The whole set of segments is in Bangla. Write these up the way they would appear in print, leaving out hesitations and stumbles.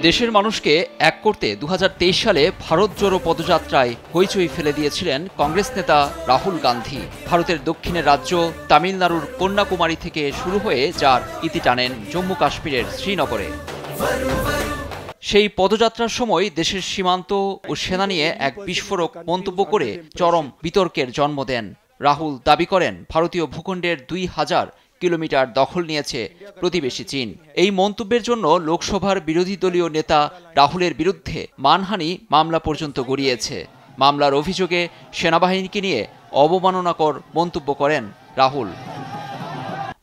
দেশের মানুষকে এক করতে 2023 সালে ভারত জোড়ো পদযাত্রায় হইচই ফেলে দিয়েছিলেন কংগ্রেস নেতা রাহুল গান্ধী। ভারতের দক্ষিণের রাজ্য তামিলনাড়ুর কন্যাকুমারী থেকে শুরু হয়ে যার ইতি টানেন জম্মু কাশ্মীরের শ্রীনগরে। সেই পদযাত্রার সময় দেশের সীমান্ত ও সেনা নিয়ে এক বিস্ফোরক মন্তব্য করে চরম বিতর্কের জন্ম দেন। রাহুল দাবি করেন ভারতীয় ভূখণ্ডের 2000 কিলোমিটার দখল নিয়েছে প্রতিবেশী চীন। এই মন্তব্যের জন্য লোকসভার বিরোধী দলীয় নেতা রাহুলের বিরুদ্ধে মানহানি মামলা পর্যন্ত গড়িয়েছে। মামলার অভিযোগে সেনাবাহিনীকে নিয়ে অবমাননাকর মন্তব্য করেন রাহুল।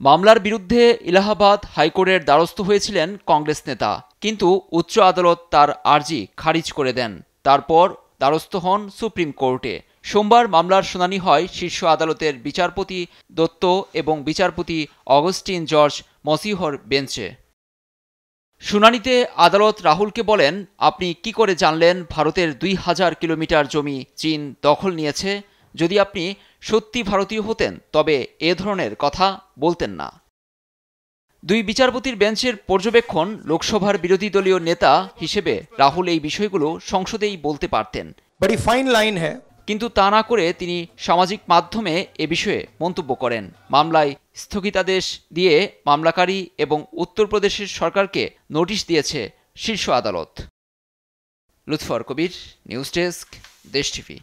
মামলার বিরুদ্ধে এলাহাবাদ হাইকোর্টের দ্বারস্থ হয়েছিলেন কংগ্রেস নেতা, কিন্তু উচ্চ আদালত তার আর্জি খারিজ করে দেন। তারপর দ্বারস্থ হন সুপ্রিম কোর্টে। সোমবার মামলার শুনানি হয় শীর্ষ আদালতের বিচারপতি দত্ত এবং বিচারপতি অগস্টিন জর্জ মসিহর বেঞ্চে। শুনানিতে আদালত রাহুলকে বলেন, আপনি কি করে জানলেন ভারতের 2000 কিলোমিটার জমি চীন দখল নিয়েছে? যদি আপনি সত্যি ভারতীয় হতেন তবে এ ধরনের কথা বলতেন না। দুই বিচারপতির বেঞ্চের পর্যবেক্ষণ, লোকসভার বিরোধী দলীয় নেতা হিসেবে রাহুল এই বিষয়গুলো সংসদেই বলতে পারতেন, বড়ি ফাইন লাইন হ্যায়, কিন্তু তা না করে তিনি সামাজিক মাধ্যমে এ বিষয়ে মন্তব্য করেন। মামলায় স্থগিতাদেশ দিয়ে মামলাকারী এবং উত্তরপ্রদেশের সরকারকে নোটিশ দিয়েছে শীর্ষ আদালত। লুৎফর কবির, নিউজ ডেস্ক, দেশ টিভি।